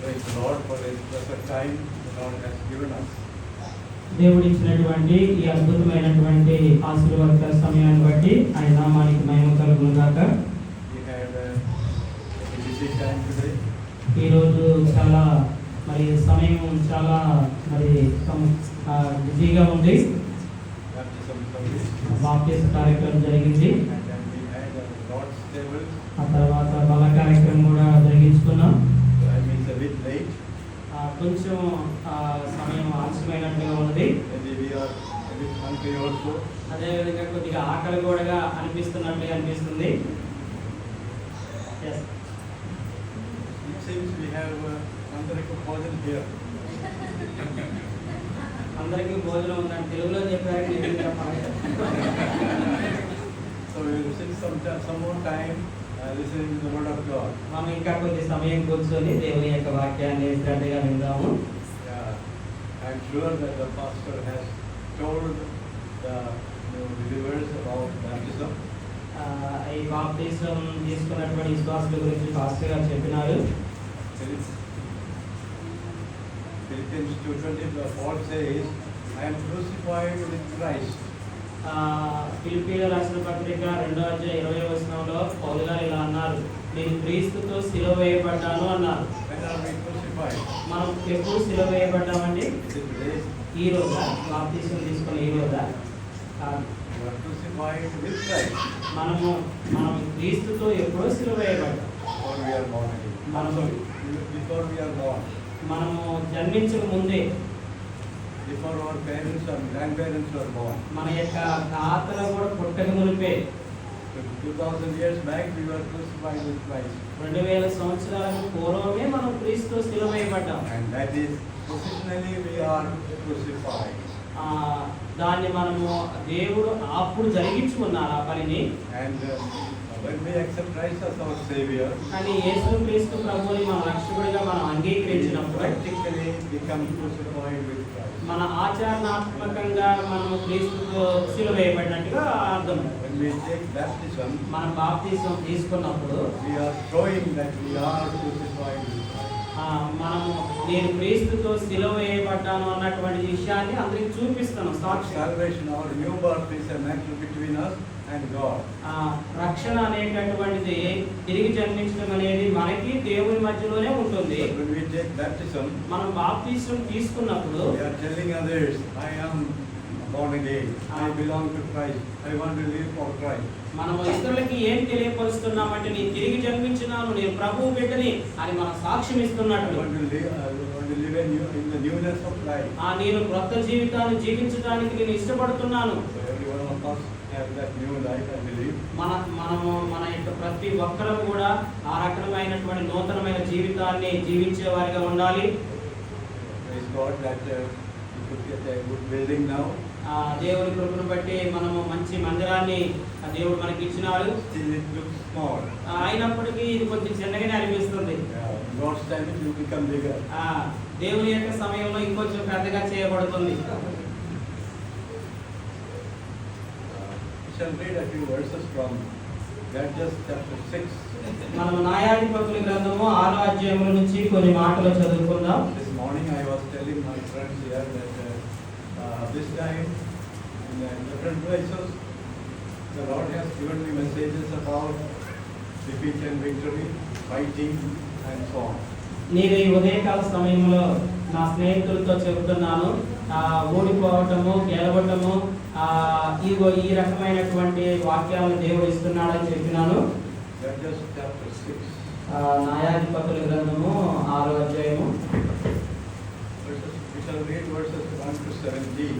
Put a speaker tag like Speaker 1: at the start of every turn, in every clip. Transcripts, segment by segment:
Speaker 1: Praise the Lord for this blessed time the Lord has given us.
Speaker 2: దేవుడు ఇచ్చినటువంటి ఈ అద్భుతమైనటువంటి ఆశీర్వాద సమయాన్ని బట్టి ఆయన నామానికి మహిమ కలుగును గాక.
Speaker 1: We had a busy time today.
Speaker 2: ఈ రోజు చాలా సమయం చాలా బిజీగా ఉంది.
Speaker 1: Baptism service.
Speaker 2: బాప్టిస్ట్ కార్యక్రమం జరిగింది.
Speaker 1: And then we had a Lord's table.
Speaker 2: ఆ తర్వాత బల కార్యక్రమం కూడా జరిగించుకున్నాం.
Speaker 1: So I mean it's a bit late.
Speaker 2: కొంచెం సమయం ఆలస్యమైనట్టుగా ఉన్నది.
Speaker 1: Maybe we are a bit hungry also.
Speaker 2: అదేవిధంగా కొద్దిగా ఆకలి కూడా అనిపిస్తున్నట్లుగా అనిపిస్తుంది. Yes.
Speaker 1: It seems we have అందరికి భోజనం here.
Speaker 2: అందరికీ భోజనం ఉందని తెలుగులో చెప్పారు.
Speaker 1: So we will sit some more time listening to the word of God.
Speaker 2: మనం ఇంకా కొద్ది సమయం కూర్చొని దేవుని యొక్క వాక్యాన్ని శ్రద్ధగా విందాము.
Speaker 1: I am sure that the pastor has told the believers about baptism.
Speaker 2: ఈ బాప్టిజం తీసుకున్నటువంటి విశ్వాసుల గురించి పాస్టర్ గారు చెప్పినారు.
Speaker 1: Philippians 2:20 Paul says, I am crucified with Christ.
Speaker 2: ఫిలిప్పీయులకు రాసిన పత్రిక 2:20 పౌలు గారు ఇలా అన్నారు, నేను క్రీస్తుతో సిలువ వేయబడ్డాను అన్నారు.
Speaker 1: When are we crucified?
Speaker 2: మనం ఎప్పుడు సిలువ వేయబడ్డామండి?
Speaker 1: Is it today?
Speaker 2: ఈ రోజా? బాప్టిజం తీసుకున్న ఈ రోజా?
Speaker 1: We are crucified with Christ.
Speaker 2: మనం క్రీస్తుతో ఎప్పుడో సిలువ వేయబడ్డాం.
Speaker 1: Before we are born again. Before we are born.
Speaker 2: మనము జన్మించక ముందే,
Speaker 1: before our parents or grandparents were born.
Speaker 2: మన యొక్క తాతలు కూడా పుట్టక మునిపే
Speaker 1: 2000 years back we were crucified with Christ.
Speaker 2: 2000 సంవత్సరాలకు పూర్వమే మనం క్రీస్తుతో సిలువ వేయబడ్డాం.
Speaker 1: And that is positionally we are crucified.
Speaker 2: దాన్ని మనము దేవుడు అప్పుడు జరిగించుకున్నారు ఆ పనిని.
Speaker 1: And when we accept Christ as our Savior,
Speaker 2: కానీ యేసుక్రీస్తు ప్రభువుని మన రక్షకుడిగా మనం అంగీకరించినప్పుడు
Speaker 1: practically become crucified with Christ.
Speaker 2: మన ఆచరణాత్మకంగా మనం క్రీస్తుతో సిలువ వేయబడినట్టుగా అర్థం.
Speaker 1: When we take baptism,
Speaker 2: మనం బాప్తిజం తీసుకున్నప్పుడు
Speaker 1: we are showing that we are crucified with Christ.
Speaker 2: మనము నేను క్రీస్తుతో సిలువ వేయబడ్డాను అన్నటువంటి విషయాన్ని అందరికి చూపిస్తాను.
Speaker 1: Salvation, our new birth is a matter between us and God.
Speaker 2: రక్షణ అనేటటువంటిది తిరిగి జన్మించడం అనేది మనకి దేవుని మధ్యలోనే ఉంటుంది.
Speaker 1: When we take baptism,
Speaker 2: మనం బాప్తిజం తీసుకున్నప్పుడు
Speaker 1: we are telling others, I am born again. I belong to Christ. I want to live for Christ.
Speaker 2: మనం ఇతరులకి ఏం తెలియపరుస్తున్నామంటే నేను తిరిగి జన్మించినాను, నేను ప్రభువు బిడ్డని అని మనం సాక్ష్యం ఇస్తున్నట్టు.
Speaker 1: I want to live in the newness of life.
Speaker 2: నేను క్రొత్త జీవితాన్ని జీవించడానికి నేను ఇష్టపడుతున్నాను.
Speaker 1: So every one of us have that new life, I believe.
Speaker 2: మనము మన యొక్క ప్రతి ఒక్కరు కూడా ఆ రకమైనటువంటి నూతనమైన జీవితాన్ని జీవించే వారిగా ఉండాలి.
Speaker 1: Praise God that we could get a good building now.
Speaker 2: దేవుని కృపను బట్టి మనము మంచి మందిరాన్ని దేవుడు మనకి ఇచ్చినాడు.
Speaker 1: Still it looks small.
Speaker 2: అయినప్పటికీ ఇది కొంచెం చిన్నగానే అనిపిస్తుంది.
Speaker 1: God's time it will become bigger.
Speaker 2: దేవుని యొక్క సమయంలో ఇంకొంచెం పెద్దగా చేయబడుతుంది.
Speaker 1: We shall read a few verses from Judges chapter 6.
Speaker 2: మనం న్యాయాధిపతుల గ్రంథము 6వ అధ్యాయముల నుంచి కొన్ని మాటలు చదువుకుందాం.
Speaker 1: This morning I was telling my friends here that this time in different places the Lord has given me messages about defeat and victory, fighting and so on.
Speaker 2: నేను ఈ ఉదయకాల సమయంలో నా స్నేహితులతో చెబుతున్నాను, ఓడిపోవటము, గెలవటము, ఈ రకమైనటువంటి వాక్యాలను దేవుడు ఇస్తున్నాడని చెప్పినాను.
Speaker 1: Judges chapter 6.
Speaker 2: న్యాయాధిపతుల గ్రంథము 6వ అధ్యాయము.
Speaker 1: We shall read verses 1 to 17.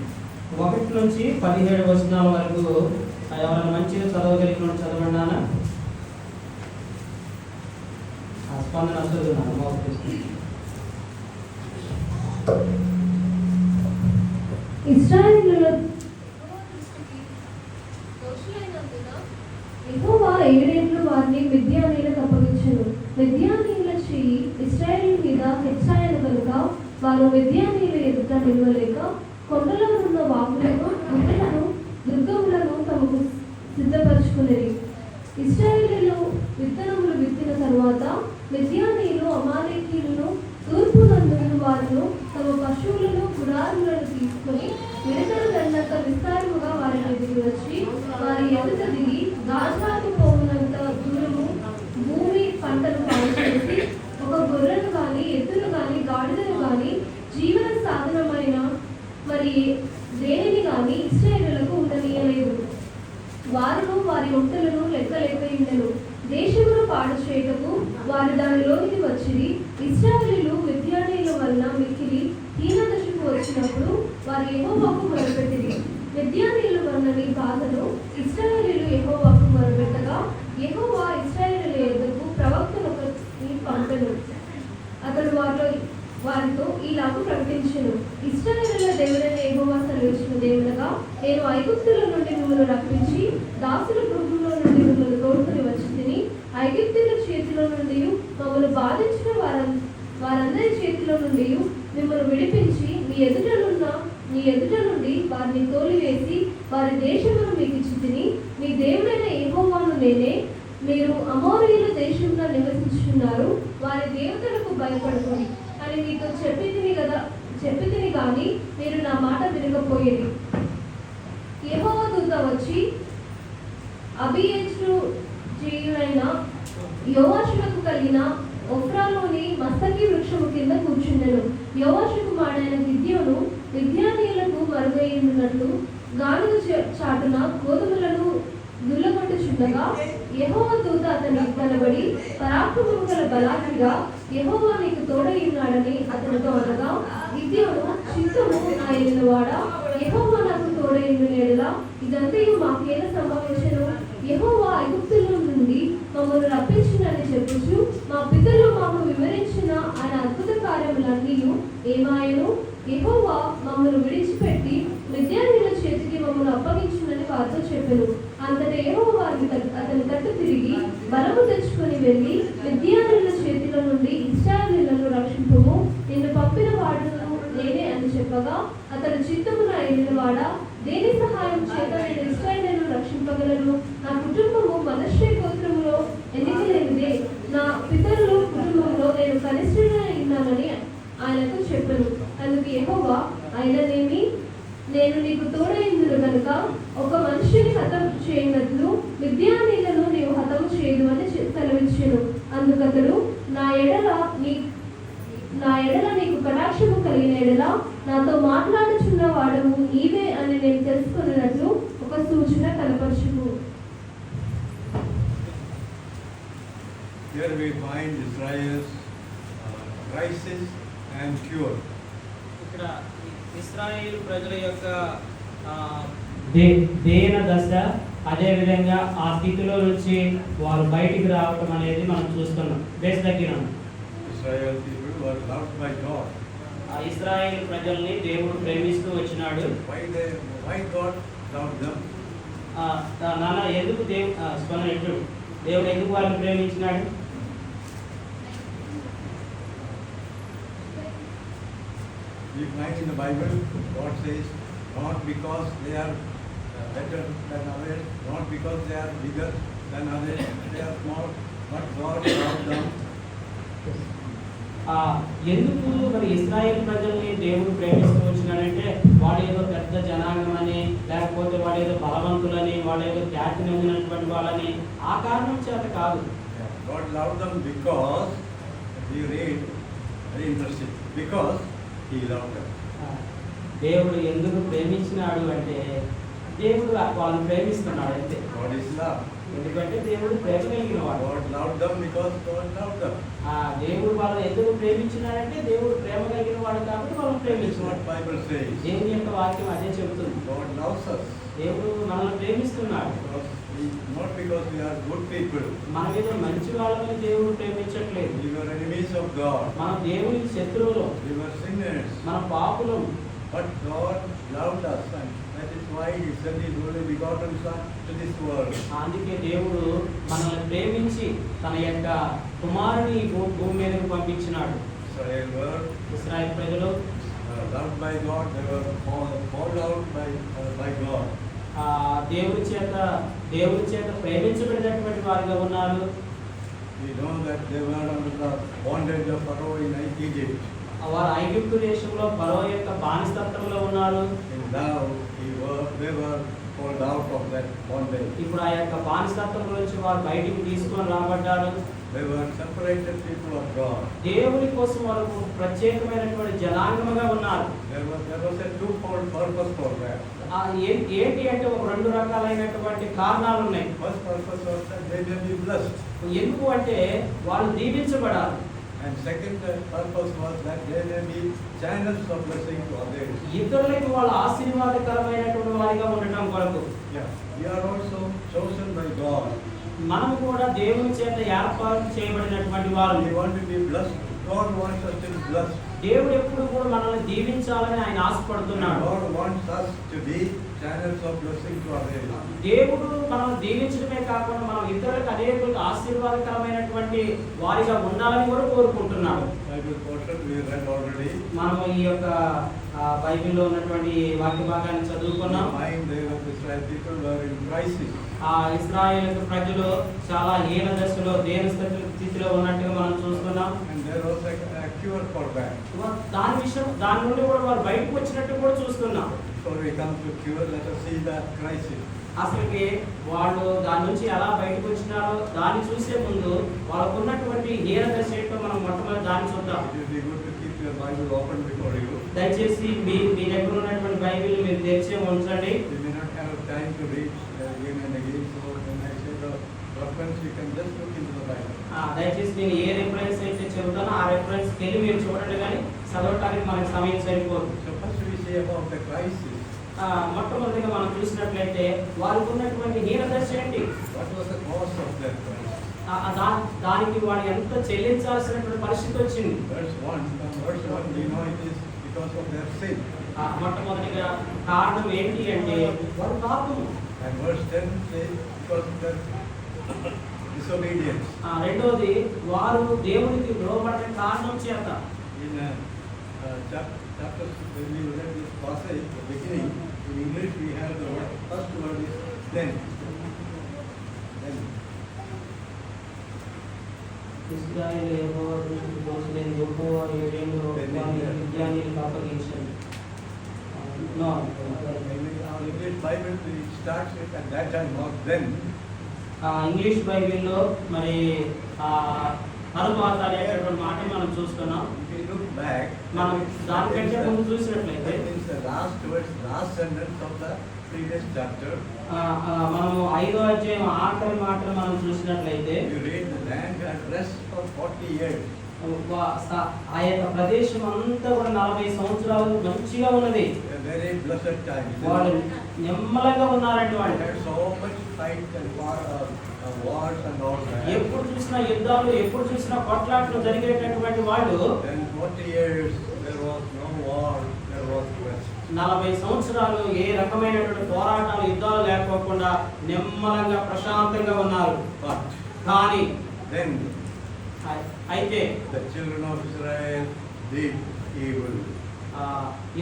Speaker 2: 1 నుంచి 17 వచనాల వరకు ఎవరైనా మంచిగా చదవగలిగిన చదవండి. స్పందన చదువున్నాను.
Speaker 3: ఇశ్రాయేలుల యెహోవా 7 ఏళ్ళు వారిని మిద్యానీయులకు అప్పగించెను. మిద్యానీయుల చెయ్యి ఇశ్రాయేలు మీద హెచ్చాయను కనుక వారు మిద్యానీయుల ఎదుట నిలవలేక కొండలో ఉన్న వాగులను, గుట్టలను, దుర్గములను తమకు సిద్ధపరచుకునేది. ఇశ్రాయేలీయులు విత్తనములు విత్తిన తరువాత మిద్యానీయులు అమాలేకీయులను తూర్పు వారు తమ పశువులను గుడారులను తీసుకొని విడతల దండంత విస్తారముగా వారి మీదకి వచ్చి వారి ఎదుట దిగి గాజాకు పోవునంత దూరము భూమి పంటను పాడు చేసి ఒక గొర్రెను కానీ ఎద్దును కానీ గాడిదను కానీ జీవన సాధనమైన మరి దేనిని కానీ ఇశ్రాయేలులకు ఉండనీయలేదు. వారును వారి ఒంటెలను లెక్కలేకపోయిండెను. దేశమును పాడు చేయటకు వారు దానిలోనికి వచ్చిరి. ఇశ్రాయేలీయులు మిద్యానీయుల వలన మిక్కిలి హీనదశకు వచ్చినప్పుడు వారు యెహోవాకు మొరపెట్టిరి. మిద్యానీయుల వలన బాధను ఇశ్రాయేలీయులు యెహోవాకు మొరపెట్టగా యెహోవా ఇశ్రాయేలీయుల యొద్దకు ప్రవక్తనొకరిని పంపెను. అతడు వారితో ఇలాగ ప్రకటించెను. ఇశ్రాయేలుల దేవుడైన యెహోవా సెలవిచ్చినదేమనగా, నేను ఐగుప్తుల నుండి మిమ్మల్ని రప్పించి దాసుల గృహంలో నుండి మిమ్మల్ని తోడుకొని వచ్చి తిని ఐగుప్తుల చేతిలో నుండి మమ్మల్ని బాధించిన వారందరి చేతిలో నుండి మిమ్మల్ని విడిపించి మీ ఎదుట నుండి వారిని తోలివేసి వారి దేశమును మీకు ఇచ్చి తిని మీ దేవుడైన యెహోవాను నేనే. మీరు అమోరీయుల దేశంలో నివసించున్నారు. వారి దేవతలకు భయపడుతుంది అని మీతో చెప్పితిని కానీ మీరు నా మాట వినకపోయేది. యెహోవా దూత వచ్చి అబీయెజ్రీయుడైన యోవాషునకు కలిగిన ఒఫ్రాలోని మస్తకి వృక్షము కింద కూర్చుండెను. యోవాషు కుమారుడైన గిద్యోను మిద్యానీయులకు మరుగైనట్లు గానుగ చాటున గోధుమలను దుల్లగొట్టుచుండగా యెహోవా దూత అతనికి కనబడి పరాక్రమము గల బలాఢ్యుడా, యెహోవా నీకు తోడై ఉన్నాడని అతనితో అనగా, గిద్యోను చిత్తము నా యేలినవాడా, యెహోవా నాకు తోడై ఉండేలా ఇదంతయు మాకేల సంభవించెను. యెహోవా ఐగుప్తుల నుండి మమ్మల్ని రప్పించినని చెప్పుచు మా పితరులు మాకు వివరించిన ఆయన అద్భుత కార్యములన్నీ ఏమాయను. యెహోవా మమ్మల్ని విడిచిపెట్టి మిద్యానీయుల చేతికి మమ్మల్ని అప్పగించునని వారితో చెప్పెను. అంతటా యెహోవా అతని తట్టు తిరిగి బలము తెచ్చుకొని వెళ్ళి మిద్యానీయుల చేతిలో నుండి ఇశ్రాయేలీయులను రక్షింపుము, నిన్ను పంపిన వాడును నేనే అని చెప్పగా, అతడు చిత్తమున ఎలినవాడా, దేని సహాయం చేత నేను ఇశ్రాయేలీయులను రక్షింపగలను? నా కుటుంబము మనష్షే గోత్రములో ఎన్నికలేనిదే. నా పితరుల కుటుంబంలో నేను కనిష్ఠుడై ఉన్నానని ఆయనకు చెప్పెను. అందుకు యెహోవా, అయిననేమి, నేను నీకు తోడైందును గనుక ఒక మనిషిని హతము చేయనట్లు మిద్యానీయులను నీవు హతము చేయదు అని సెలవిచ్చెను. అందుకతడు, నా ఎడల నీకు కటాక్షము కలిగిన ఎడల నాతో మాట్లాడుచున్న వాడము నీవే అని నేను తెలుసుకున్నట్లు ఒక సూచన కనపరచుము.
Speaker 1: Here we find Israel's crisis and cure.
Speaker 2: ఇక్కడ ఇశ్రాయేలు ప్రజల యొక్క దేన దశ, అదే విధంగా ఆ స్థితిలో నుంచి వారు బయటికి రావటం అనేది మనం చూస్తున్నాం. దేశ దగ్గర
Speaker 1: Israel people were loved by God.
Speaker 2: ఆ ఇశ్రాయేలు ప్రజల్ని దేవుడు ప్రేమిస్తూ వచ్చినాడు.
Speaker 1: Why God loved them?
Speaker 2: నాన్న ఎందుకు దేవుడు ఎందుకు వారిని ప్రేమించినాడు?
Speaker 1: We find in the Bible, God says, not because they are better than others, not because they are bigger than others, they are small, but God loved them.
Speaker 2: ఎందుకు మరి ఇశ్రాయేల్ ప్రజల్ని దేవుడు ప్రేమిస్తూ వచ్చినాడంటే, వాడేదో పెద్ద జనాంగం అని, లేకపోతే వాడేదో బలవంతులని, వాడేదో ఖ్యాతి నొందినటువంటి వాళ్ళని ఆ కారణం చేత కాదు.
Speaker 1: God loved them because, we read, very interesting, because He loved them.
Speaker 2: దేవుడు ఎందుకు ప్రేమించినాడు అంటే, దేవుడు వాళ్ళని ప్రేమిస్తున్నాడు అంతే.
Speaker 1: God is love.
Speaker 2: ఎందుకంటే దేవుడు ప్రేమ కలిగిన వాడు.
Speaker 1: God loved them because God loved them.
Speaker 2: దేవుడు వాళ్ళని ఎందుకు ప్రేమించినాడంటే, దేవుడు ప్రేమ కలిగిన వాడు కాబట్టి వాళ్ళని ప్రేమించినాడు.
Speaker 1: What Bible says.
Speaker 2: దేవుని యొక్క వాక్యం అదే చెబుతుంది.
Speaker 1: God loves us.
Speaker 2: దేవుడు మనల్ని ప్రేమిస్తున్నాడు.
Speaker 1: Not because we are good people.
Speaker 2: మన మీద మంచి వాళ్ళని దేవుడు ప్రేమించట్లేదు.
Speaker 1: We were enemies of God.
Speaker 2: మన దేవునికి శత్రువులు.
Speaker 1: We were sinners.
Speaker 2: మన పాపులం.
Speaker 1: But God loved us, and that is why He sent His only begotten Son to this world.
Speaker 2: అందుకే దేవుడు మనల్ని ప్రేమించి తన యొక్క కుమారుని భూమి మీదకు పంపించినాడు. ఇశ్రాయేల్ ప్రజలు
Speaker 1: loved by God, they were called out by God.
Speaker 2: దేవుడి చేత ప్రేమించబడినటువంటి వారుగా ఉన్నారు.
Speaker 1: We know that they were under the bondage of Pharaoh in Egypt.
Speaker 2: వారు ఐగుప్తు దేశంలో ఫరో యొక్క బానిసత్వంలో ఉన్నారు.
Speaker 1: And now they were called out of that bondage.
Speaker 2: ఇప్పుడు ఆ యొక్క బానిసత్వం నుంచి వారు బయటికి తీసుకొని రాబడ్డారు.
Speaker 1: They were separated people of God.
Speaker 2: దేవుని కోసం వారు ప్రత్యేకమైనటువంటి జనాంగముగా ఉన్నారు.
Speaker 1: There was a twofold purpose for that.
Speaker 2: ఏంటి అంటే ఒక రెండు రకాలైనటువంటి కారణాలు ఉన్నాయి.
Speaker 1: First purpose was that they may be blessed.
Speaker 2: ఎందుకు అంటే వాళ్ళు దీవించబడాలి.
Speaker 1: And second purpose was that they may be channels of blessing to others.
Speaker 2: ఇతరులకు వాళ్ళు ఆశీర్వాదకరమైనటువంటి వారిగా ఉండటం కొరకు.
Speaker 1: Yeah, we are also chosen by God.
Speaker 2: మనం కూడా దేవుని చేత ఏర్పాటు చేయబడినటువంటి వారు.
Speaker 1: We want to be blessed. God wants us to be blessed.
Speaker 2: దేవుడు ఎప్పుడు కూడా మనల్ని దీవించాలని ఆయన ఆశపడుతున్నాడు.
Speaker 1: God wants us to be channels of blessing to others.
Speaker 2: దేవుడు మనల్ని దీవించడమే కాకుండా మనం ఇతరులకు అనేకులకు ఆశీర్వాదకరమైనటువంటి వారిగా ఉండాలని కూడా కోరుకుంటున్నాడు.
Speaker 1: Bible portion we read already.
Speaker 2: మనం ఈ యొక్క బైబిల్లో ఉన్నటువంటి వాక్య భాగాన్ని చదువుకున్నాం.
Speaker 1: Mind they of Israel people were in crisis.
Speaker 2: ఆ ఇశ్రాయేలు ప్రజలు చాలా హీన దశలో దేన స్థితిలో ఉన్నట్టుగా మనం చూస్తున్నాం.
Speaker 1: And there was a cure for that.
Speaker 2: దాని నుండి కూడా వారు బయటకు వచ్చినట్టు కూడా చూస్తున్నాం.
Speaker 1: Before we come to cure, let us see that crisis.
Speaker 2: అసలుకి వాళ్ళు దాని నుంచి ఎలా బయటకు వచ్చినారో దాన్ని చూసే ముందు వాళ్ళకు ఉన్నటువంటి హీన దశ ఏంటో మనం మొట్టమొదటి దాన్ని చూద్దాం.
Speaker 1: It will be good to keep your Bible open before you.
Speaker 2: దయచేసి మీ దగ్గర ఉన్నటువంటి బైబిల్ మీరు తెరిచి ఉంచండి.
Speaker 1: We may not have time to read again and again, so when I say the reference, you can just look into the Bible.
Speaker 2: దయచేసి నేను ఏ reference అయితే చెబుతానో ఆ రిఫరెన్స్కి వెళ్ళి మీరు చూడండి, కానీ చదవటానికి మనకి సమయం సరిపోదు.
Speaker 1: So first we say about the crisis.
Speaker 2: మొట్టమొదటిగా మనం చూసినట్లయితే వారికి ఉన్నటువంటి హీన దశ ఏంటి?
Speaker 1: What was the cause of that crisis?
Speaker 2: దానికి వాడు ఎంత చెల్లించాల్సినటువంటి పరిస్థితి వచ్చింది.
Speaker 1: Verse 1, we know it is because of their sin.
Speaker 2: మొట్టమొదటిగా కారణం ఏంటి అంటే వారు పాపము.
Speaker 1: And verse 10 says because of their disobedience.
Speaker 2: రెండోది వారు దేవునికి లోబడిన కారణం చేత.
Speaker 1: In chapter, when we read this passage, the beginning, in English we have the word, first word is then.
Speaker 2: ఇశ్రాయేలు యెహోవా దృష్టికి దోషులైన యెహోవా ఏడేళ్ళు వారిని మిద్యానీయులకు అప్పగించాడు.
Speaker 1: Our English Bible it starts with at that time, not then.
Speaker 2: English బైబిల్లో మరి తరువాత అనేటటువంటి మాట మనం చూస్తున్నాం.
Speaker 1: If you look back,
Speaker 2: మనం దానికంటే ముందు చూసినట్లయితే
Speaker 1: that means the last words, last sentence of the previous chapter.
Speaker 2: మనము 5వ అధ్యాయం ఆఖరి మాటలు మనం చూసినట్లయితే
Speaker 1: You read the land had rest for 40 years.
Speaker 2: ఆ యొక్క ప్రదేశం అంతా కూడా 40 సంవత్సరాలు మంచిగా ఉన్నది.
Speaker 1: A very blessed time.
Speaker 2: వాళ్ళు నెమ్మలంగా ఉన్నారండి.
Speaker 1: They
Speaker 2: వాళ్ళు
Speaker 1: had so much fight and wars and all that.
Speaker 2: ఎప్పుడు చూసినా యుద్ధాలు, ఎప్పుడు చూసినా కొట్లాట్లు జరిగేటటువంటి వాళ్ళు.
Speaker 1: Then 40 years there was no war, there was rest.
Speaker 2: 40 సంవత్సరాలు ఏ రకమైనటువంటి పోరాటాలు, యుద్ధాలు లేకపోకుండా నెమ్మలంగా ప్రశాంతంగా ఉన్నారు.
Speaker 1: But
Speaker 2: కానీ
Speaker 1: then
Speaker 2: అయితే
Speaker 1: the children of Israel did evil.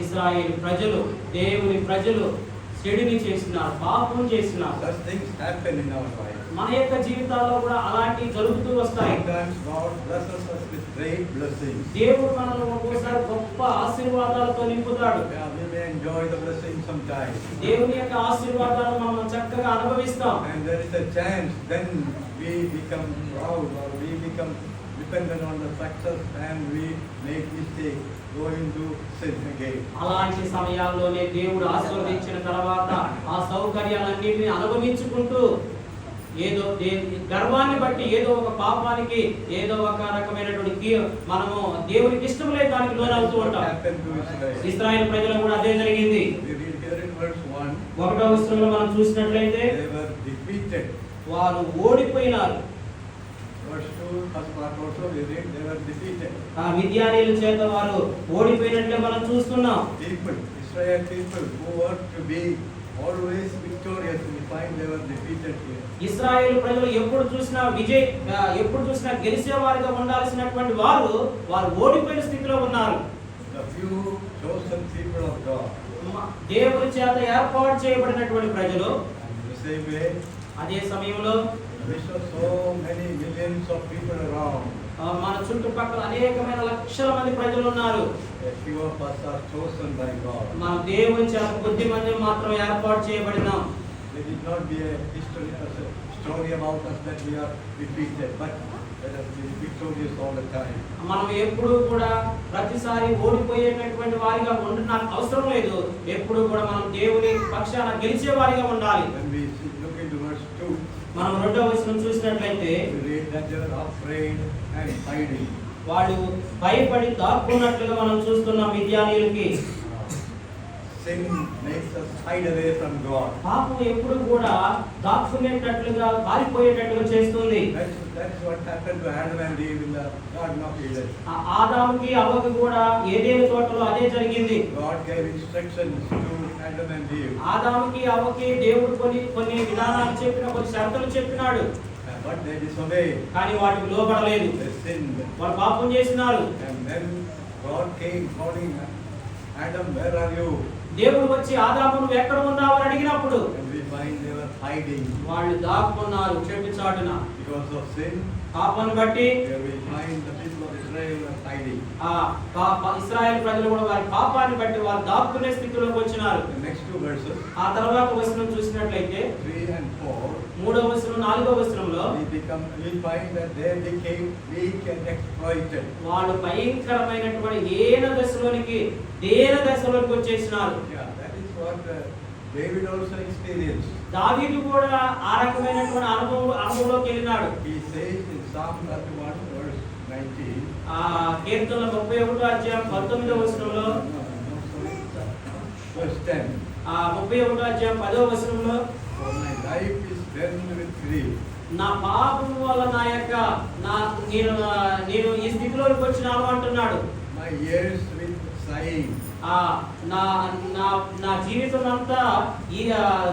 Speaker 2: ఇశ్రాయేలు ప్రజలు, దేవుని ప్రజలు చెడుని చేసినారు, పాపం చేసినారు.
Speaker 1: Such things happen in our life.
Speaker 2: మన యొక్క జీవితాల్లో కూడా అలాంటివి జరుగుతూ వస్తాయి.
Speaker 1: Sometimes God blesses us with great blessings.
Speaker 2: దేవుడు మనల్ని ఒక్కోసారి గొప్ప ఆశీర్వాదాలతో నింపుతాడు.
Speaker 1: Yeah, we may enjoy the blessing sometimes.
Speaker 2: దేవుని యొక్క ఆశీర్వాదాలను మనం చక్కగా అనుభవిస్తాం.
Speaker 1: And there is a chance then we become proud or we become dependent on the success and we make mistake, go into sin again.
Speaker 2: అలాంటి సమయాల్లోనే దేవుడు ఆశీర్వదించిన తర్వాత ఆ సౌకర్యాలన్నింటినీ అనుభవించుకుంటూ ఏదో గర్వాన్ని బట్టి ఏదో ఒక పాపానికి, ఏదో ఒక రకమైనటువంటి మనము దేవునికి ఇష్టం లేదు దానికి లోనవుతూ ఉంటాం. ఇశ్రాయేలు ప్రజలకు కూడా అదే జరిగింది. 1వ వచనంలో మనం చూసినట్లయితే వారు ఓడిపోయినారు. మిద్యానీయుల చేత వారు ఓడిపోయినట్లే మనం చూస్తున్నాం.
Speaker 1: Israel people who were to be always victorious, we find they were defeated here.
Speaker 2: ఇశ్రాయేలు ప్రజలు ఎప్పుడు చూసినా గెలిచేవారిగా ఉండాల్సినటువంటి వారు ఓడిపోయిన స్థితిలో ఉన్నారు.
Speaker 1: The few chosen people of God.
Speaker 2: దేవుని చేత ఏర్పాటు చేయబడినటువంటి ప్రజలు.
Speaker 1: The same way,
Speaker 2: అదే సమయంలో
Speaker 1: we saw so many millions of people around.
Speaker 2: మన చుట్టుపక్కల అనేకమైన లక్షల మంది ప్రజలు ఉన్నారు.
Speaker 1: A few of us are chosen by God.
Speaker 2: మన దేవుని చేత కొద్ది మంది మాత్రం ఏర్పాటు చేయబడినాం.
Speaker 1: There did not be a story about us that we are defeated, but let us be victorious all the time.
Speaker 2: మనం ఎప్పుడు కూడా ప్రతిసారి ఓడిపోయేటటువంటి వారిగా ఉండడానికి అవసరం లేదు. ఎప్పుడు కూడా మనం దేవుని పక్షాన గెలిచే వారిగా ఉండాలి.
Speaker 1: When we look into verse 2,
Speaker 2: మనం 2వ వచనం చూసినట్లయితే
Speaker 1: we read that they were afraid and hiding.
Speaker 2: వాళ్ళు భయపడి దాక్కున్నట్లుగా మనం చూస్తున్నాం మిద్యానీయులకి.
Speaker 1: Sin makes us hide away from God.
Speaker 2: పాపం ఎప్పుడు కూడా దాక్కునేటట్లుగా పారిపోయేటట్లుగా చేస్తుంది.
Speaker 1: That's what happened to Adam and Eve in the Garden of Eden.
Speaker 2: ఆదాముకి అవ్వకి కూడా ఏదేని తోటలో అదే జరిగింది.
Speaker 1: God gave instructions to Adam and Eve.
Speaker 2: ఆదాముకి అవ్వకి దేవుడు కొన్ని విధానాలు చెప్పిన కొన్ని షరతులు చెప్పినాడు.
Speaker 1: But they disobeyed.
Speaker 2: కానీ వాటికి లోబడలేదు.
Speaker 1: They sinned.
Speaker 2: వాళ్ళు పాపం చేసినారు.
Speaker 1: And then God came calling Adam, where are you?
Speaker 2: దేవుడు వచ్చి ఆదాము నువ్వు ఎక్కడ ఉన్నావు అని అడిగినప్పుడు
Speaker 1: And we find they were hiding.
Speaker 2: వాళ్ళు దాక్కున్నారు చెట్టు చాటున.
Speaker 1: Because of sin,
Speaker 2: పాపాన్ని బట్టి
Speaker 1: there we find the people of Israel were hiding.
Speaker 2: ఇశ్రాయేలు ప్రజలు కూడా వారి పాపాన్ని బట్టి వారు దాక్కునే స్థితిలోకి వచ్చినారు.
Speaker 1: The next two verses,
Speaker 2: ఆ తర్వాత వచనం చూసినట్లయితే
Speaker 1: 3 and 4,
Speaker 2: 3వ వచనం 4వ వచనంలో
Speaker 1: we find that they became weak and exploited.
Speaker 2: వాళ్ళు భయంకరమైనటువంటి దేన దశలోనికి వచ్చేసినారు.
Speaker 1: Yeah, that is what David also experienced.
Speaker 2: దావీదు కూడా ఆ రకమైనటువంటి అనుభవంలోకి వెళ్ళినాడు.
Speaker 1: He says in Psalm 31 verse 19.
Speaker 2: కీర్తనల 31వ అధ్యాయం 19వ వచనంలో
Speaker 1: Verse 10.
Speaker 2: 31వ అధ్యాయం 10వ వచనంలో
Speaker 1: For my life is burdened with grief.
Speaker 2: నా పాపం వల్ల నేను ఈ స్థితిలోకి వచ్చినాను అంటున్నాడు.
Speaker 1: My years with sighing.
Speaker 2: నా జీవితం అంతా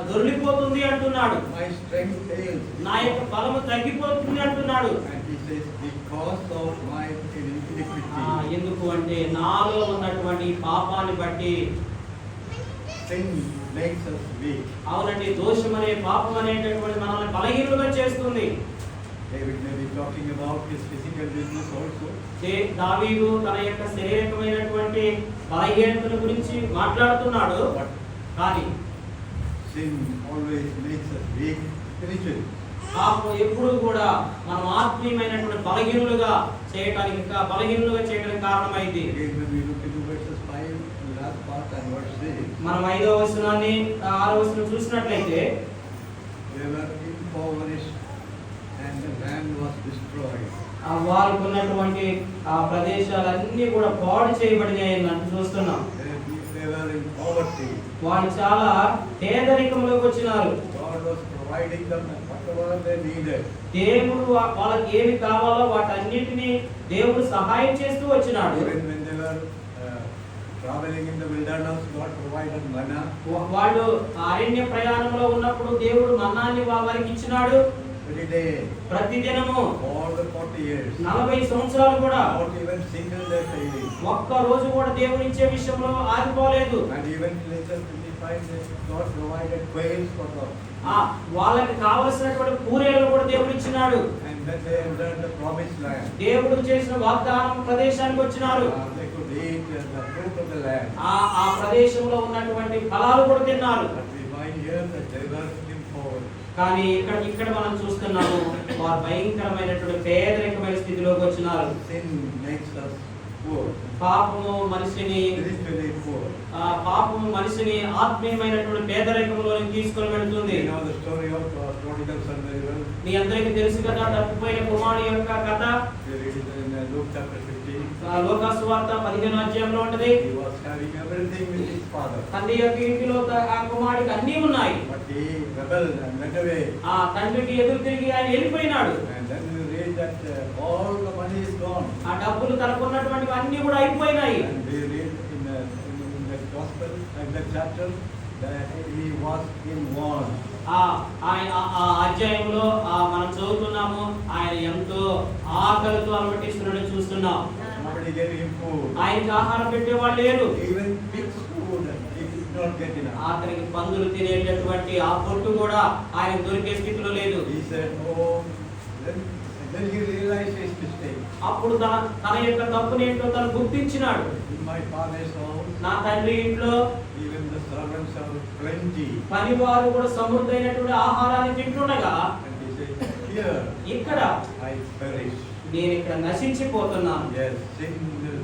Speaker 2: దొర్లిపోతుంది అంటున్నాడు.
Speaker 1: My strength fails.
Speaker 2: నా యొక్క బలము తగ్గిపోతుంది అంటున్నాడు.
Speaker 1: And he says, because of my iniquity.
Speaker 2: ఎందుకు అంటే నాలో ఉన్నటువంటి పాపాన్ని బట్టి.
Speaker 1: Sin makes us weak.
Speaker 2: అవునండి, దోషం అనే పాపం అనేటటువంటి మనల్ని బలహీనులుగా చేస్తుంది.
Speaker 1: David may be talking about his physical weakness also.
Speaker 2: దావీదు తన యొక్క శారీరకమైనటువంటి బలహీనతల గురించి మాట్లాడుతున్నాడు. కానీ
Speaker 1: Sin always makes us weak spiritually.
Speaker 2: పాపం ఎప్పుడు కూడా మనం ఆత్మీయమైనటువంటి బలహీనులుగా చేయడానికి కారణమైంది.
Speaker 1: Again, when we look into verses 5, the last part, and verse 6,
Speaker 2: మనం 5వ వచనాన్ని 6వ వచనం చూసినట్లయితే
Speaker 1: they were impoverished and the land was destroyed.
Speaker 2: వారికి ఉన్నటువంటి ప్రదేశాలన్నీ కూడా పాడు చేయబడినాయి అని చూస్తున్నాం.
Speaker 1: They were in poverty.
Speaker 2: వాళ్ళు చాలా పేదరికంలోకి వచ్చినారు.
Speaker 1: God was providing them whatever they needed.
Speaker 2: దేవుడు వాళ్ళకి ఏమి కావాలో వాటన్నిటిని దేవుడు సహాయం చేస్తూ వచ్చినాడు.
Speaker 1: Even when they were traveling in the wilderness, God provided manna.
Speaker 2: వాళ్ళు అరణ్య ప్రయాణంలో ఉన్నప్పుడు దేవుడు మన్నాన్ని వారికి ఇచ్చినాడు.
Speaker 1: Every day,
Speaker 2: ప్రతిదినము
Speaker 1: all the 40 years,
Speaker 2: 40 సంవత్సరాలు కూడా
Speaker 1: not even single day failing.
Speaker 2: ఒక్క రోజు కూడా దేవుడు ఇచ్చే విషయంలో ఆగిపోలేదు.
Speaker 1: And even later we find that God provided quails for them.
Speaker 2: వాళ్ళకి కావలసినటువంటి పూరేలు కూడా దేవుడు ఇచ్చినాడు.
Speaker 1: And then they entered the promised land.
Speaker 2: దేవుడు చేసిన వాగ్దానం ప్రదేశానికి వచ్చినారు.
Speaker 1: They could eat the fruit of the land.
Speaker 2: ఆ ప్రదేశంలో ఉన్నటువంటి ఫలాలు కూడా తిన్నారు.
Speaker 1: But we find here that they were impoverished.
Speaker 2: కానీ ఇక్కడ మనం చూస్తున్నాము వారు భయంకరమైనటువంటి పేదరికమైన స్థితిలోకి వచ్చినారు.
Speaker 1: Sin makes us poor.
Speaker 2: పాపము మనిషిని
Speaker 1: Spiritually poor.
Speaker 2: పాపము మనిషిని ఆత్మీయమైనటువంటి పేదరికంలోకి తీసుకొని వెళ్తుంది.
Speaker 1: You know the story of prodigal son very well.
Speaker 2: మీ అందరికీ తెలుసు కదా తప్పిపోయిన కుమారుని యొక్క కథ.
Speaker 1: We read it in Luke chapter 15.
Speaker 2: లోకా సువార్త 15వ అధ్యాయంలో ఉంటది.
Speaker 1: He was having everything with his father.
Speaker 2: తండ్రి యొక్క ఇంటిలో ఆ కుమారుడికి అన్నీ ఉన్నాయి.
Speaker 1: But he rebelled and went away.
Speaker 2: ఆ తండ్రికి ఎదురు తిరిగి ఆయన వెళ్ళిపోయినాడు.
Speaker 1: And then we read that all the money is gone.
Speaker 2: ఆ డబ్బులు తనకున్నటువంటివి అన్నీ కూడా అయిపోయినాయి.
Speaker 1: And we read in the gospel, in the chapter, that he was in want.
Speaker 2: అధ్యాయంలో మనం చదువుతున్నాము ఆయన ఎంతో ఆకలితో అలమటిస్తున్నాడని చూస్తున్నాం.
Speaker 1: Nobody gave him food.
Speaker 2: ఆయనకి ఆహారం పెట్టేవాళ్ళు లేరు.
Speaker 1: Even pigs food he did not get enough.
Speaker 2: అతనికి పందులు తినేటటువంటి ఆ పొట్టు కూడా ఆయన దొరికే స్థితిలో లేదు.
Speaker 1: He said, oh, then Then he realized his mistake.
Speaker 2: అప్పుడు తన యొక్క తప్పునేంటో తను గుర్తించినాడు.
Speaker 1: In my father's house,
Speaker 2: నా తండ్రి ఇంట్లో
Speaker 1: even the servants are plenty.
Speaker 2: పనివారు కూడా సమృద్ధైనటువంటి ఆహారాన్ని తింటుండగా,
Speaker 1: And he said, here
Speaker 2: ఇక్కడ
Speaker 1: I perish.
Speaker 2: నేను ఇక్కడ నశించిపోతున్నాను.
Speaker 1: Yes, sin will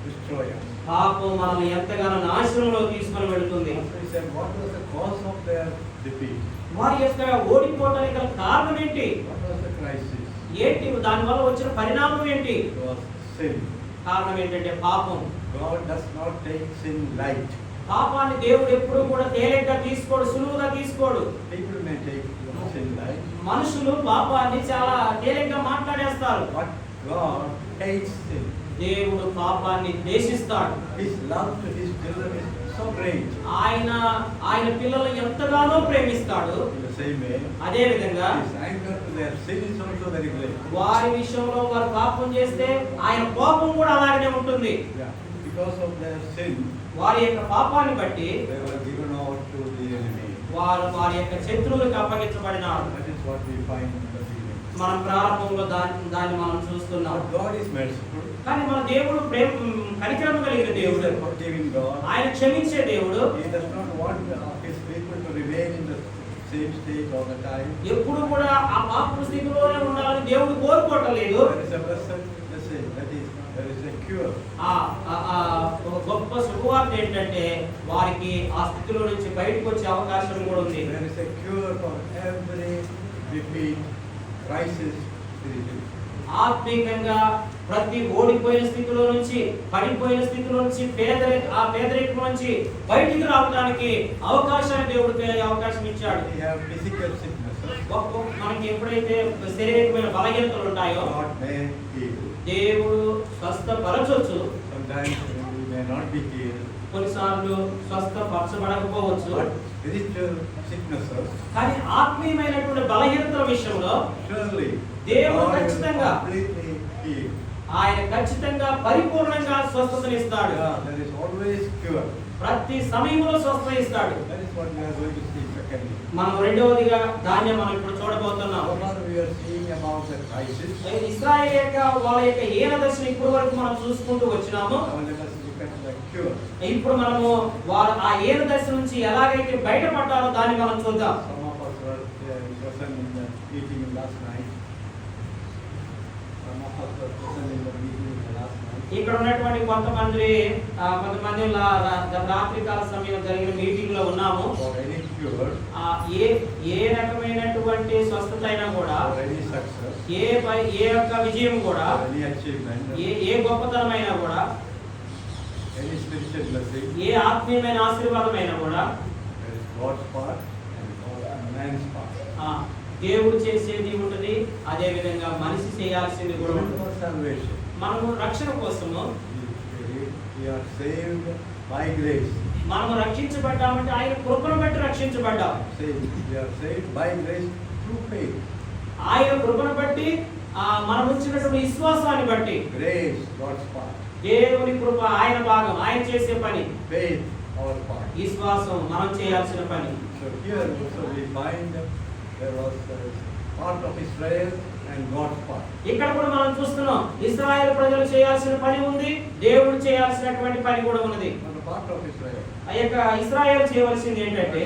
Speaker 1: destroy us.
Speaker 2: పాపం మనల్ని ఎంతగానో నాశనంలో తీసుకొని వెళుతుంది.
Speaker 1: So he said, what was the cause of their defeat?
Speaker 2: వారి యొక్క ఓడిపోవడానికి గల కారణం ఏంటి?
Speaker 1: What was the crisis?
Speaker 2: ఏంటి దానివల్ల వచ్చిన పరిణామం ఏంటి?
Speaker 1: It was sin.
Speaker 2: కారణం ఏంటంటే పాపం.
Speaker 1: God does not take sin light.
Speaker 2: పాపాన్ని దేవుడు ఎప్పుడూ కూడా తేలిగ్గా తీసుకోడు, సులువుగా తీసుకోడు.
Speaker 1: People may take sin light,
Speaker 2: మనుషులు పాపాన్ని చాలా తేలిగ్గా మాట్లాడేస్తారు.
Speaker 1: but God hates sin.
Speaker 2: దేవుడు పాపాన్ని ద్వేషిస్తాడు.
Speaker 1: His love to his children is so great.
Speaker 2: ఆయన పిల్లలు ఎంతగానో ప్రేమిస్తాడు.
Speaker 1: In the same way,
Speaker 2: అదే విధంగా
Speaker 1: his anger to their sin is also very great.
Speaker 2: వారి విషయంలో వారు పాపం చేస్తే ఆయన కోపం కూడా అలాగనే ఉంటుంది.
Speaker 1: Yeah. Because of their sin,
Speaker 2: వారి యొక్క పాపాన్ని బట్టి
Speaker 1: they were given over to the enemy.
Speaker 2: వారి యొక్క శత్రువులకు అప్పగించబడినారు.
Speaker 1: That is what we find in the beginning.
Speaker 2: మనం ప్రారంభంలో దాన్ని మనం చూస్తున్నాం.
Speaker 1: But God is merciful.
Speaker 2: కానీ మన దేవుడు కనికరం కలిగిన
Speaker 1: He is
Speaker 2: దేవుడు,
Speaker 1: a forgiving God.
Speaker 2: ఆయన క్షమించే దేవుడు.
Speaker 1: He does not want his people to remain in the same state all the time.
Speaker 2: ఎప్పుడు కూడా ఆ పాప స్థితిలోనే ఉండాలని దేవుడు కోరుకోవటం లేదు.
Speaker 1: There is a blessed message, that is, there is a cure.
Speaker 2: ఒక గొప్ప శుభవార్త ఏంటంటే వారికి ఆ స్థితిలో నుంచి బయటకు వచ్చే అవకాశం కూడా ఉంది.
Speaker 1: There is a cure for every defeat, crisis, spiritually.
Speaker 2: ఆత్మీయంగా ప్రతి ఓడిపోయిన స్థితిలో నుంచి, పడిపోయిన స్థితిలో నుంచి, పేదరికం నుంచి బయటికి రావడానికి అవకాశాన్ని దేవుడికి అవకాశం ఇచ్చాడు.
Speaker 1: We have physical sicknesses.
Speaker 2: మనకి ఎప్పుడైతే శారీరకమైన బలహీనతలు ఉంటాయో
Speaker 1: God may heal.
Speaker 2: దేవుడు స్వస్థపరచొచ్చు.
Speaker 1: Sometimes we may not be healed.
Speaker 2: కొన్నిసార్లు స్వస్థపరచబడకపోవచ్చు.
Speaker 1: But spiritual sicknesses,
Speaker 2: కానీ ఆత్మీయమైనటువంటి బలహీనతల విషయంలో
Speaker 1: surely
Speaker 2: దేవుడు
Speaker 1: God will
Speaker 2: ఖచ్చితంగా
Speaker 1: completely heal.
Speaker 2: ఆయన ఖచ్చితంగా పరిపూర్ణంగా స్వస్థతనిస్తాడు.
Speaker 1: Yeah, there is always cure.
Speaker 2: ప్రతి సమయంలో స్వస్థత ఇస్తాడు.
Speaker 1: That is what we are going to see secondly.
Speaker 2: మనం రెండవదిగా దాన్ని మనం ఇప్పుడు చూడబోతున్నాం.
Speaker 1: So far we are seeing about the crisis.
Speaker 2: ఇశ్రాయేలు యొక్క వాళ్ళ యొక్క హీన దశను ఇప్పటి వరకు మనం చూసుకుంటూ వచ్చినాము.
Speaker 1: Now let us look at the cure.
Speaker 2: ఇప్పుడు మనము వారు ఆ హీన దశ నుంచి ఎలాగైతే బయటపడ్డారో దాన్ని మనం చూద్దాం.
Speaker 1: Some of us were present in the meeting last night. Some of us were present in the meeting last night.
Speaker 2: ఇక్కడ ఉన్నటువంటి కొంతమంది రాత్రికాల సమయం జరిగిన మీటింగ్ లో ఉన్నాము.
Speaker 1: For any cure,
Speaker 2: ఏ రకమైనటువంటి స్వస్థత అయినా కూడా,
Speaker 1: for any success,
Speaker 2: ఏ యొక్క విజయం కూడా,
Speaker 1: for any achievement,
Speaker 2: ఏ గొప్పతనమైనా కూడా,
Speaker 1: any spiritual blessing,
Speaker 2: ఏ ఆత్మీయమైన ఆశీర్వాదమైనా కూడా
Speaker 1: there is God's part and man's part.
Speaker 2: దేవుడు చేసేది ఉంటుంది, అదే విధంగా మనిషి చేయాల్సింది కూడా
Speaker 1: Even
Speaker 2: ఉంటుంది.
Speaker 1: for salvation,
Speaker 2: మనము రక్షణ కోసము
Speaker 1: we are saved by grace.
Speaker 2: మనము రక్షించబడ్డామంటే ఆయన కృపను బట్టి రక్షించబడ్డాం.
Speaker 1: We are saved by grace through faith.
Speaker 2: ఆయన కృపను బట్టి మనం వచ్చినటువంటి విశ్వాసాన్ని బట్టి.
Speaker 1: Grace, God's part.
Speaker 2: దేవుని కృప ఆయన భాగం, ఆయన చేసే పని.
Speaker 1: Faith, our part.
Speaker 2: విశ్వాసం మనం చేయాల్సిన పని.
Speaker 1: So here also we find there was part of Israel and God's part.
Speaker 2: ఇక్కడ కూడా మనం చూస్తున్నాం ఇశ్రాయేలు ప్రజలు చేయాల్సిన పని ఉంది, దేవుడు చేయాల్సినటువంటి పని కూడా ఉన్నది.
Speaker 1: On the part of Israel.
Speaker 2: ఆ యొక్క ఇశ్రాయేలు చేయవలసింది ఏంటంటే,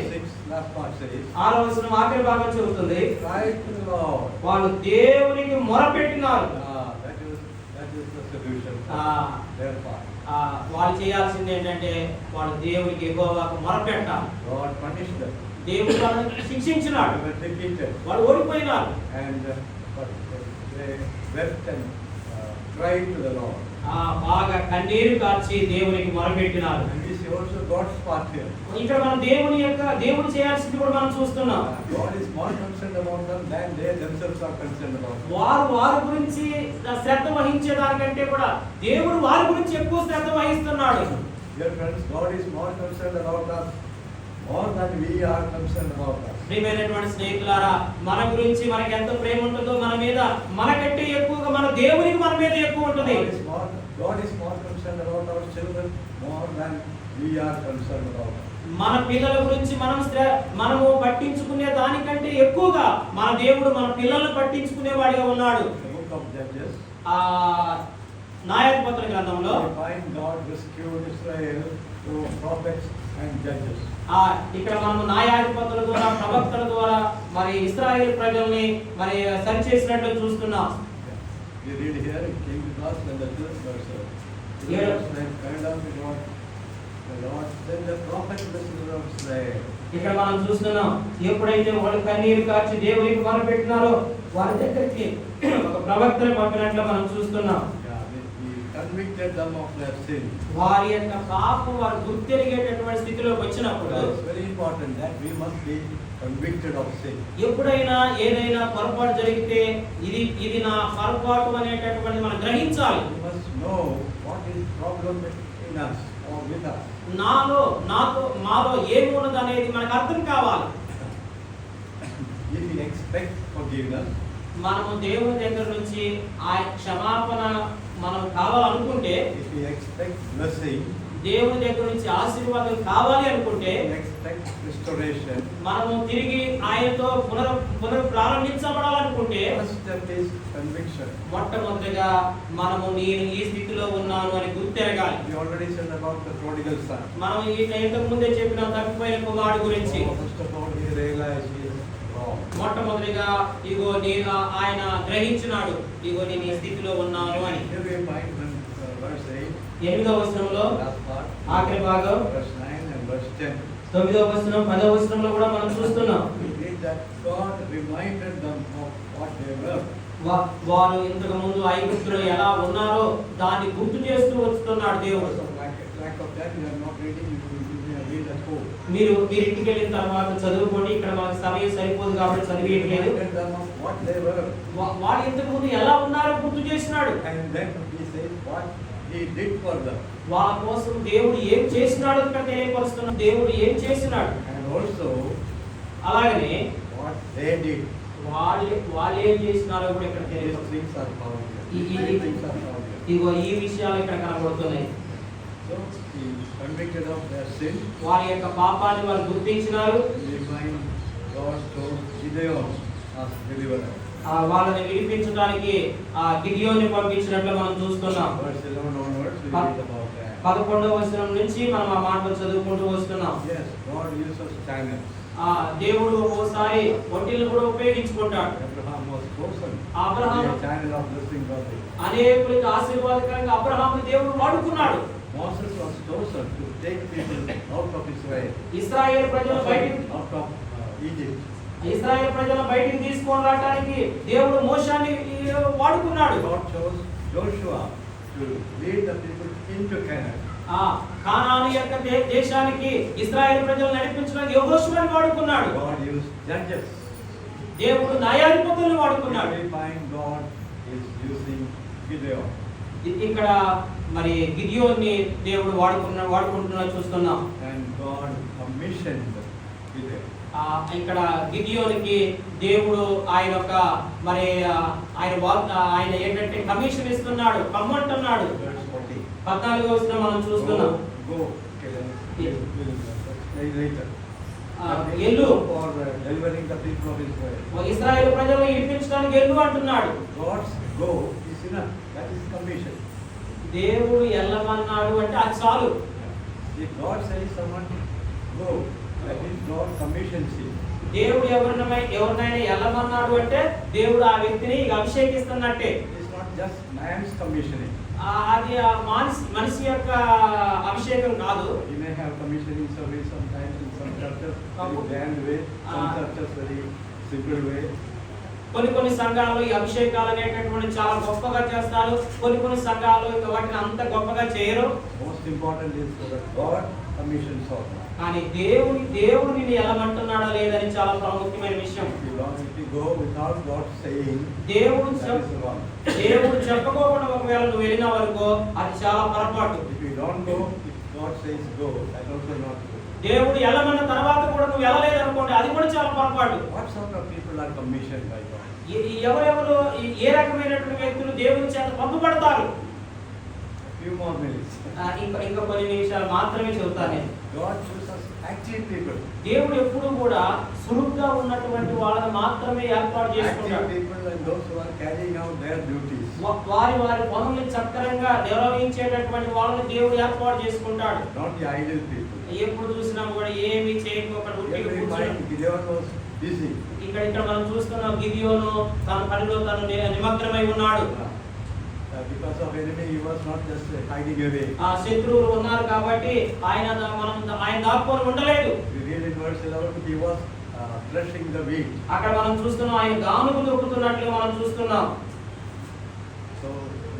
Speaker 1: Last part says,
Speaker 2: 6వ వచనం ఆఖరి భాగం చెబుతుంది,
Speaker 1: cry to the Lord.
Speaker 2: వాళ్ళు దేవునికి మొరపెట్టినారు.
Speaker 1: That is the solution. Their part.
Speaker 2: వాళ్ళు చేయాల్సింది ఏంటంటే వాళ్ళు దేవునికి యెహోవాకు మొరపెట్టాలి.
Speaker 1: God punished them.
Speaker 2: దేవుడు వాళ్ళని శిక్షించినాడు.
Speaker 1: They were defeated.
Speaker 2: వాళ్ళు ఓడిపోయినారు.
Speaker 1: And but they wept and cried to the Lord.
Speaker 2: బాగా కన్నీరు కార్చి దేవునికి మొరపెట్టినారు.
Speaker 1: And we see also God's part here.
Speaker 2: ఇక్కడ మనం దేవుడు చేయాల్సింది కూడా మనం చూస్తున్నాం.
Speaker 1: God is more concerned about them than they themselves are concerned about them.
Speaker 2: వారి గురించి శ్రద్ధ వహించే దానికంటే కూడా దేవుడు వారి గురించి ఎక్కువ శ్రద్ధ వహిస్తున్నాడు.
Speaker 1: Dear friends, God is more concerned about us more than we are concerned about us.
Speaker 2: ప్రియమైనటువంటి స్నేహితులారా, మన గురించి మనకి ఎంత ప్రేమ ఉంటుందో మన మీద మనకంటే ఎక్కువగా మన దేవునికి మన మీద ఎక్కువ ఉంటుంది.
Speaker 1: God is more concerned about our children more than we are concerned about them.
Speaker 2: మన పిల్లల గురించి మనము పట్టించుకునే దానికంటే ఎక్కువగా మన దేవుడు మన పిల్లలను పట్టించుకునే వాడిగా ఉన్నాడు.
Speaker 1: The book of Judges,
Speaker 2: ఆ న్యాయాధిపతుల గ్రంథంలో
Speaker 1: we find God rescued Israel through prophets and judges.
Speaker 2: ఇక్కడ మనము న్యాయాధిపతుల ద్వారా ప్రవక్తల ద్వారా మరి ఇశ్రాయేలు ప్రజల్ని మరి సరిచేసినట్లు చూస్తున్నాం.
Speaker 1: We read here, it came to pass when the children were served.
Speaker 2: Yeah.
Speaker 1: Kind of the Lord sent the prophet to the children of Israel.
Speaker 2: ఇక్కడ మనం చూస్తున్నాం, ఎప్పుడైతే వాళ్ళు కన్నీరు కార్చి దేవునికి మొరపెట్టినారో వారి దగ్గరికి ఒక ప్రవక్తను పంపినట్లు మనం చూస్తున్నాం.
Speaker 1: He convicted them of their sin.
Speaker 2: వారి యొక్క పాపం వారు గుర్తెరిగేటటువంటి స్థితిలోకి వచ్చినప్పుడు
Speaker 1: It's very important that we must be convicted of sin.
Speaker 2: ఎప్పుడైనా ఏదైనా పొరపాటు జరిగితే ఇది నా పొరపాటు అనేటటువంటి మనం గ్రహించాలి.
Speaker 1: We must know what is problem in us or with us.
Speaker 2: మాలో ఏమున్నది అనేది మనకు అర్థం కావాలి.
Speaker 1: If we expect forgiveness,
Speaker 2: మనము దేవుని దగ్గర నుంచి ఆ క్షమాపణ మనం కావాలనుకుంటే,
Speaker 1: if we expect blessing,
Speaker 2: దేవుని దగ్గర నుంచి ఆశీర్వాదం కావాలి అనుకుంటే,
Speaker 1: if we expect restoration,
Speaker 2: మనము తిరిగి ఆయనతో పునః ప్రారంభించబడాలనుకుంటే,
Speaker 1: first step is conviction.
Speaker 2: మొట్టమొదటిగా మనము నేను ఈ స్థితిలో ఉన్నాను అని గుర్తెరగాలి.
Speaker 1: We already said about the prodigal son.
Speaker 2: మనం ఇంతకు ముందే చెప్పిన తప్పిపోయిన కుమారుడు గురించి.
Speaker 1: First of all, he realized he is wrong.
Speaker 2: మొట్టమొదటిగా ఇగో నేను ఆయన గ్రహించినాడు, ఇగో నేను ఈ స్థితిలో ఉన్నాను అని.
Speaker 1: Here we find verse 8,
Speaker 2: 8వ వచనంలో
Speaker 1: last part,
Speaker 2: ఆఖరి భాగం,
Speaker 1: verse 9 and verse 10.
Speaker 2: 9వ వచనం 10వ వచనంలో కూడా మనం చూస్తున్నాం.
Speaker 1: We read that God reminded them of what they were.
Speaker 2: వారు ఇంతకు ముందు ఐగుప్తులో ఎలా ఉన్నారో దాన్ని గుర్తు చేస్తూ వస్తున్నాడు దేవుడు.
Speaker 1: Lack of that, we are not reading. We are read at home.
Speaker 2: మీరు ఇంటికి వెళ్ళిన తర్వాత చదువుకోండి, ఇక్కడ మనకు సమయం సరిపోదు కాబట్టి చదివేయట్లేదు.
Speaker 1: Reminded them of what they were.
Speaker 2: వాడు ఇంతకు ముందు ఎలా ఉన్నారో గుర్తు చేసినాడు.
Speaker 1: And then he says what he did for them.
Speaker 2: వాళ్ళ కోసం దేవుడు ఏం చేసినాడు ఇక్కడ తెలియపరుస్తున్నాడు. దేవుడు ఏం చేసినాడు,
Speaker 1: And also
Speaker 2: అలాగనే
Speaker 1: what they did.
Speaker 2: వాళ్ళు ఏం చేసినారో కూడా ఇక్కడ
Speaker 1: These
Speaker 2: తెలియదు.
Speaker 1: things are found here.
Speaker 2: ఈ-
Speaker 1: These things are found here.
Speaker 2: ఇగో ఈ విషయాలు ఇక్కడ కనబడుతున్నాయి.
Speaker 1: So he convicted of their sin.
Speaker 2: వారి యొక్క పాపాన్ని వారు గుర్తించినారు.
Speaker 1: We find God told Gideon as deliverer.
Speaker 2: వాళ్ళని విడిపించడానికి గిదియోన్ని పంపించినట్లు మనం చూస్తున్నాం.
Speaker 1: Verse 11 onwards we read about that.
Speaker 2: 11వ వచనం నుంచి మనం ఆ మాటలు చదువుకుంటూ వస్తున్నాం.
Speaker 1: Yes, God uses channels.
Speaker 2: దేవుడు ఒక్కోసారి ఒంటిని కూడా ఉపయోగించుకుంటాడు.
Speaker 1: Abraham was chosen.
Speaker 2: Abraham-
Speaker 1: A channel of blessing God.
Speaker 2: అనేకులకు ఆశీర్వాదకరంగా అబ్రహాముని దేవుడు వాడుకున్నాడు.
Speaker 1: Moses was chosen to take people out of Israel,
Speaker 2: ఇశ్రాయేలు ప్రజలను బయటికి
Speaker 1: out of Egypt.
Speaker 2: ఇశ్రాయేలు ప్రజలను బయటికి తీసుకొని రావడానికి దేవుడు మోషాన్ని వాడుకున్నాడు.
Speaker 1: God chose Joshua to lead the people into Canaan.
Speaker 2: Canaan యొక్క దేశానికి ఇశ్రాయేలు ప్రజలను నడిపించడానికి యెహోషువని వాడుకున్నాడు.
Speaker 1: God used judges.
Speaker 2: దేవుడు న్యాయాధిపతులను వాడుకున్నాడు.
Speaker 1: We find God is using Gideon.
Speaker 2: ఇక్కడ మరి గిదియోన్ని దేవుడు వాడుకుంటున్నా చూస్తున్నాం.
Speaker 1: And God commissioned Gideon.
Speaker 2: ఇక్కడ గిదియోనికి దేవుడు ఆయన యొక్క మరి ఆయన ఏంటంటే కమిషన్ ఇస్తున్నాడు, కమ్మంటున్నాడు.
Speaker 1: Verse 40.
Speaker 2: 14వ వచనం మనం చూస్తున్నాం.
Speaker 1: Go. Okay, then we'll explain later.
Speaker 2: ఎల్లు
Speaker 1: For delivering the people of Israel.
Speaker 2: ఇశ్రాయేలు ప్రజలను విడిపించడానికి ఎల్లు అంటున్నాడు.
Speaker 1: God's go is enough. That is commission.
Speaker 2: దేవుడు ఎల్లమన్నాడు అంటే అది చాలు.
Speaker 1: If God says someone go, that is God commissions him.
Speaker 2: దేవుడు ఎవరినైనా ఎల్లమన్నాడు అంటే దేవుడు ఆ వ్యక్తిని అభిషేకిస్తున్నట్టే.
Speaker 1: It is not just man's commissioning.
Speaker 2: అది మనిషి యొక్క అభిషేకం కాదు.
Speaker 1: He may have commissioning service sometimes in some churches very grand way, some churches very simple way.
Speaker 2: కొన్ని సంఘాల్లో ఈ అభిషేకాలు అనేటటువంటి చాలా గొప్పగా చేస్తారు. కొన్ని సంఘాల్లో వాటిని అంత గొప్పగా చేయరు.
Speaker 1: Most important is that God commissions all.
Speaker 2: కానీ దేవుడు నిన్ను ఎలమంటున్నాడా లేదని చాలా ప్రాముఖ్యమైన విషయం.
Speaker 1: If you go without God saying,
Speaker 2: దేవుడు
Speaker 1: that is wrong.
Speaker 2: చెప్పకోకుండా ఒకవేళ నువ్వు వెళ్ళిన వరకు అది చాలా పొరపాటు.
Speaker 1: If you don't go, if God says go, that also not good.
Speaker 2: దేవుడు ఎల్లమన్న తర్వాత కూడా నువ్వు వెళ్ళలేదనుకోండి, అది కూడా చాలా పొరపాటు.
Speaker 1: What sort of people are commissioned by God?
Speaker 2: ఎవరెవరు ఏ రకమైనటువంటి వ్యక్తులు దేవుని చేత పంపబడతారు?
Speaker 1: few more minutes.
Speaker 2: ఇంకా కొన్ని నిమిషాలు మాత్రమే చెబుతాను నేను.
Speaker 1: God chooses us active people.
Speaker 2: దేవుడు ఎప్పుడు కూడా సులువుగా ఉన్నటువంటి వాళ్ళని మాత్రమే ఏర్పాటు
Speaker 1: Active
Speaker 2: చేసుకుంటాడు.
Speaker 1: people and those who are carrying out their duties.
Speaker 2: వారి వారి పనుల్ని చక్కరంగా నిర్వహించేటటువంటి వాళ్ళని దేవుడు ఏర్పాటు చేసుకుంటాడు.
Speaker 1: Not the idle people.
Speaker 2: ఎప్పుడు చూసినా కూడా ఏమీ చేయకపోకుండా ఉట్టిగా
Speaker 1: Every
Speaker 2: కూర్చొని.
Speaker 1: mind Gideon was busy.
Speaker 2: ఇక్కడ మనం చూస్తున్నాం గిదియోను తన పనిలో తను నిమగ్నమై ఉన్నాడు.
Speaker 1: Because of enemy, he was not just hiding away.
Speaker 2: ఆ శత్రువులు ఉన్నారు కాబట్టి ఆయన దాక్కొని ఉండలేదు.
Speaker 1: We read in verse 11, he was threshing the wheat.
Speaker 2: అక్కడ మనం చూస్తున్నాం ఆయన గానుగు దొక్కుతున్నట్లుగా మనం చూస్తున్నాం.
Speaker 1: So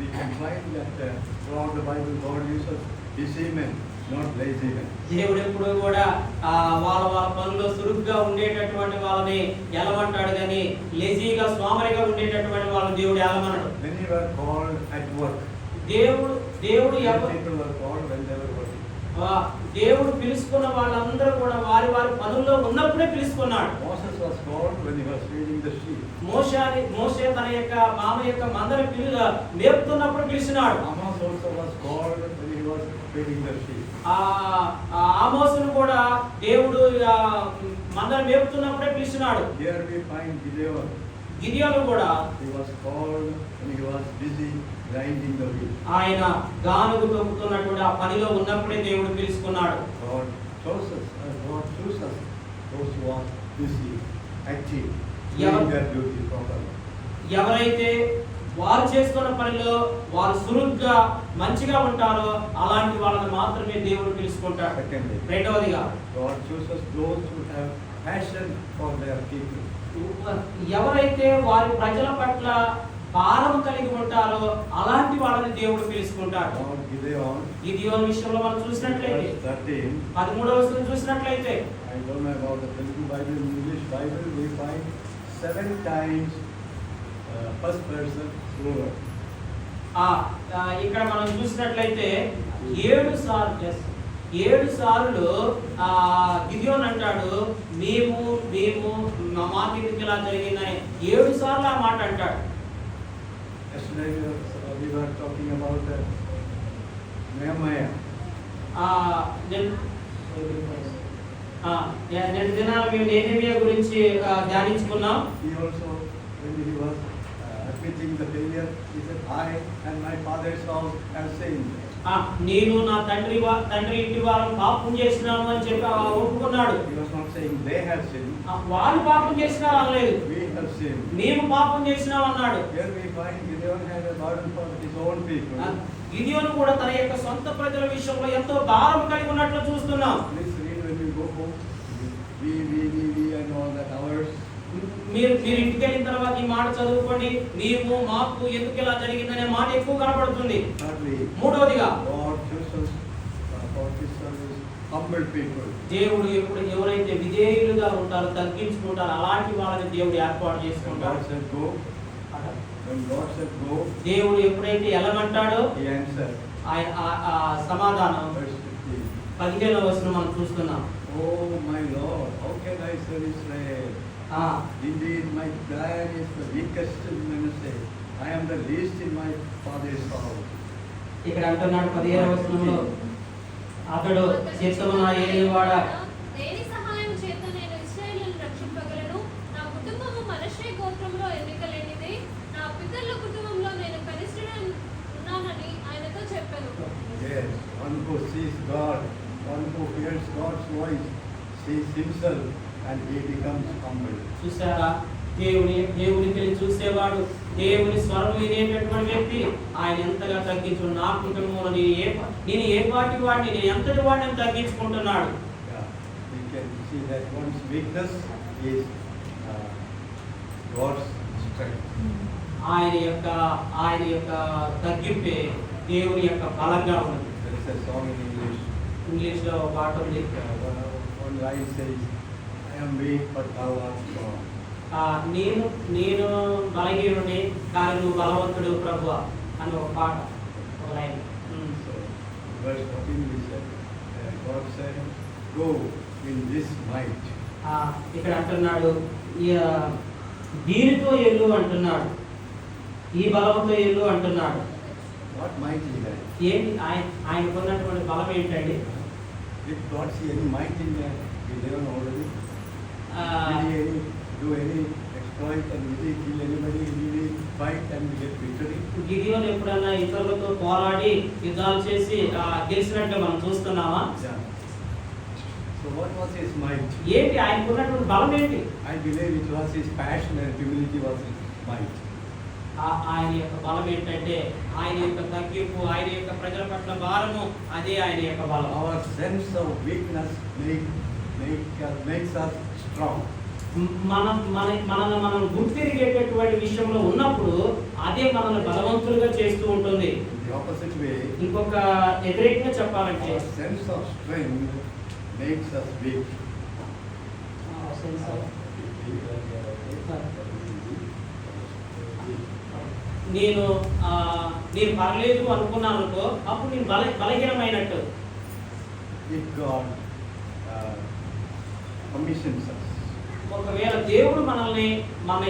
Speaker 1: we can find that throughout the Bible, God uses busy men, not lazy men.
Speaker 2: దేవుడు ఎప్పుడు కూడా వాళ్ళ పనుల్లో సురుగ్గా ఉండేటటువంటి వాళ్ళని ఎలమంటాడు కానీ లేజీగా స్వామరిగా ఉండేటటువంటి వాళ్ళని దేవుడు ఎలమనడు.
Speaker 1: Many were called at work.
Speaker 2: దేవుడు
Speaker 1: Many people were called when they were working.
Speaker 2: దేవుడు పిలుచుకున్న వాళ్ళందరూ కూడా వారి వారి పనుల్లో ఉన్నప్పుడే పిలుచుకున్నాడు.
Speaker 1: Moses was called when he was feeding the sheep.
Speaker 2: మోషే తన యొక్క మామ యొక్క మందను మేపుతున్నప్పుడు పిలిచినాడు.
Speaker 1: Amos also was called when he was feeding the sheep.
Speaker 2: ఆమోసును కూడా దేవుడు మందను మేపుతున్నప్పుడే పిలిచినాడు.
Speaker 1: Here we find Gideon.
Speaker 2: గిదియోను కూడా
Speaker 1: He was called when he was busy grinding the wheat.
Speaker 2: ఆయన గానుగు తొక్కుతున్నటువంటి ఆ పనిలో ఉన్నప్పుడే దేవుడు పిలుచుకున్నాడు.
Speaker 1: God chooses those who are busy, active, doing their duty properly.
Speaker 2: ఎవరైతే వారు చేస్తున్న పనిలో వారు సురుగ్గా మంచిగా ఉంటారో అలాంటి వాళ్ళని మాత్రమే దేవుడు పిలుచుకుంటాడు.
Speaker 1: Secondly,
Speaker 2: రెండవదిగా
Speaker 1: God chooses those who have passion for their people.
Speaker 2: ఎవరైతే వారి ప్రజల పట్ల భారం కలిగి ఉంటారో అలాంటి వాళ్ళని దేవుడు పిలుచుకుంటాడు.
Speaker 1: Now Gideon,
Speaker 2: గిదియోను విషయంలో మనం చూసినట్లయితే
Speaker 1: verse 13,
Speaker 2: 13వ వచనం చూసినట్లయితే
Speaker 1: I don't know about the Telugu Bible, in English Bible, we find 7 times first person plural.
Speaker 2: ఇక్కడ మనం చూసినట్లయితే 7 సార్లు గిదియోను అంటాడు మేము మాకు ఇలా జరిగిందని 7 సార్లు ఆ మాట అంటాడు.
Speaker 1: Yesterday we were talking about Nehemiah.
Speaker 2: నేను దినాలు మేము నెహెమియా గురించి ధ్యానించుకున్నాం.
Speaker 1: He also, when he was admitting the failure, he said, I and my father's house have sinned.
Speaker 2: నేను నా తండ్రి ఇంటి వారిని పాపం చేసినాను అని చెప్పి ఒప్పుకున్నాడు.
Speaker 1: He was not saying they have sinned.
Speaker 2: వాళ్ళు పాపం చేసినారు అనలేదు.
Speaker 1: We have sinned.
Speaker 2: మేము పాపం చేసినాం అన్నాడు.
Speaker 1: Here we find Gideon had a burden for his own people.
Speaker 2: గిదియోను కూడా తన యొక్క సొంత ప్రజల విషయంలో ఎంతో భారం కలిగి ఉన్నట్లు చూస్తున్నాం.
Speaker 1: Please read when you go home. We and all that ours.
Speaker 2: మీరు ఇంటికి వెళ్ళిన తర్వాత ఈ మాట చదువుకోండి. మేము మాకు ఎందుకు ఇలా జరిగిందనే మాట ఎక్కువ కనబడుతుంది. మూడవదిగా
Speaker 1: God chooses for his service humble people.
Speaker 2: దేవుడు ఎవరైతే విధేయులుగా ఉంటారో తగ్గించుకుంటారో అలాంటి వాళ్ళని దేవుడు ఏర్పాటు చేసుకుంటాడు.
Speaker 1: When God said go,
Speaker 2: దేవుడు ఎప్పుడైతే ఎలాగంటాడో
Speaker 1: he answered.
Speaker 2: ఆయన సమాధానం
Speaker 1: Verse 15.
Speaker 2: 15వ వచనం మనం చూస్తున్నాం.
Speaker 1: Oh my Lord, how can I serve Israel? Indeed, my clan is the weakest in Manasseh. I am the least in my father's house.
Speaker 2: ఇక్కడ అంటున్నాడు 15వ వచనంలో అతడు చిత్తమున ఏలివాడా
Speaker 4: దేని సహాయం చేత నేను ఇశ్రాయేలును రక్షింపగలను? నా కుటుంబము మనష్షే గోత్రంలో ఎన్నికలేనిది. నా పితరుల కుటుంబంలో నేను కనిష్ఠుడని ఉన్నానని ఆయనతో చెప్పాను.
Speaker 1: Yes, one who sees God, one who hears God's voice, sees himself and he becomes humble.
Speaker 2: చూసారా, దేవునికి చూసేవాడు, దేవుని స్వరం వినేటటువంటి వ్యక్తి ఆయన ఎంతగా తగ్గించు. నా కుటుంబంలో నేను ఏ పార్టీ వాడిని, నేను ఎంతటి వాడిని తగ్గించుకుంటున్నాడు.
Speaker 1: We can see that one's weakness is God's strength.
Speaker 2: ఆయన యొక్క తగ్గింపే దేవుని యొక్క బలంగా ఉంది.
Speaker 1: There is a song in English.
Speaker 2: English లో పాట ఉంది.
Speaker 1: One line says, I am weak but thou art strong.
Speaker 2: నేను బలహీనుడిని కానీ నువ్వు బలవంతుడు ప్రభువా అని ఒక పాట, ఒక line.
Speaker 1: So, verse 14 we said, God said, go in this might.
Speaker 2: ఇక్కడ అంటున్నాడు దీనితో ఎల్లు అంటున్నాడు, ఈ బలంతో ఎల్లు అంటున్నాడు.
Speaker 1: What might is that?
Speaker 2: ఏంటి ఆయనకున్నటువంటి బలం ఏంటండి?
Speaker 1: Did God see any might in that? Gideon already?
Speaker 2: ఆ,
Speaker 1: Did he do any exploit and did he kill anybody? Did he fight and get victory?
Speaker 2: గిడియోను ఎప్పుడన్నా ఇతరులతో పోరాడి యుద్ధాలు చేసి గెలిచినట్టు మనం చూస్తున్నామా?
Speaker 1: Yeah. So what was his might?
Speaker 2: ఏంటి ఆయనకున్నటువంటి బలం ఏంటి?
Speaker 1: I believe it was his passion and humility was his might.
Speaker 2: ఆయన యొక్క బలం ఏంటంటే ఆయన యొక్క తగ్గింపు, ఆయన యొక్క ప్రజల పట్ల భారము, అదే ఆయన యొక్క బలం.
Speaker 1: Our sense of weakness makes us strong.
Speaker 2: మనల్ని మనం గుర్తిరిగేటటువంటి విషయంలో ఉన్నప్పుడు అదే మనల్ని బలవంతులుగా చేస్తూ ఉంటుంది.
Speaker 1: In the opposite way,
Speaker 2: ఇంకొక వ్యతిరేకంగా చెప్పాలంటే
Speaker 1: our sense of strength makes us weak.
Speaker 2: నేను పర్లేదు అనుకున్నాను అనుకో, అప్పుడు నేను బలహీనమైనట్టు.
Speaker 1: If God commissions us,
Speaker 2: ఒకవేళ దేవుడు మనల్ని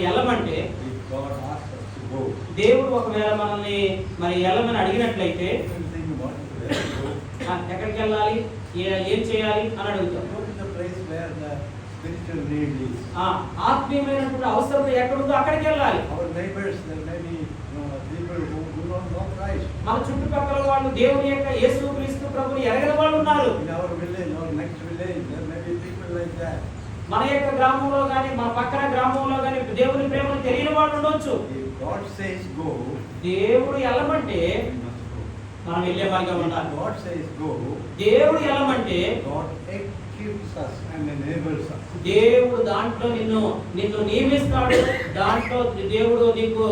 Speaker 2: వెళ్ళమంటే,
Speaker 1: if God asks us to go,
Speaker 2: దేవుడు ఒకవేళ మనల్ని మరి వెళ్ళమని అడిగినట్లయితే
Speaker 1: don't think what is there to go.
Speaker 2: ఎక్కడికి వెళ్ళాలి, ఏం చేయాలి అని అడుగుతాం.
Speaker 1: Go to the place where the spiritual need is.
Speaker 2: ఆత్మీయమైనటువంటి అవసరం ఎక్కడుందో అక్కడికి వెళ్ళాలి.
Speaker 1: Our neighbors, there may be people who do not know Christ.
Speaker 2: మన చుట్టుపక్కల వాళ్ళు దేవుని యొక్క యేసుక్రీస్తు ప్రభువుని ఎరగని వాళ్ళు ఉన్నారు.
Speaker 1: In our village or next village, there may be people like that.
Speaker 2: మన యొక్క గ్రామంలో కానీ మన పక్కన గ్రామంలో కానీ దేవుని ప్రేమను తెలియని వాళ్ళు ఉండొచ్చు.
Speaker 1: If God says go,
Speaker 2: దేవుడు వెళ్ళమంటే
Speaker 1: we must go.
Speaker 2: మనం వెళ్ళే వారిగా ఉండాలి.
Speaker 1: If God says go,
Speaker 2: దేవుడు వెళ్ళమంటే
Speaker 1: God equips us and enables us.
Speaker 2: దేవుడు దాంట్లో నిన్ను నియమిస్తాడు. దాంట్లో దేవుడు నీకు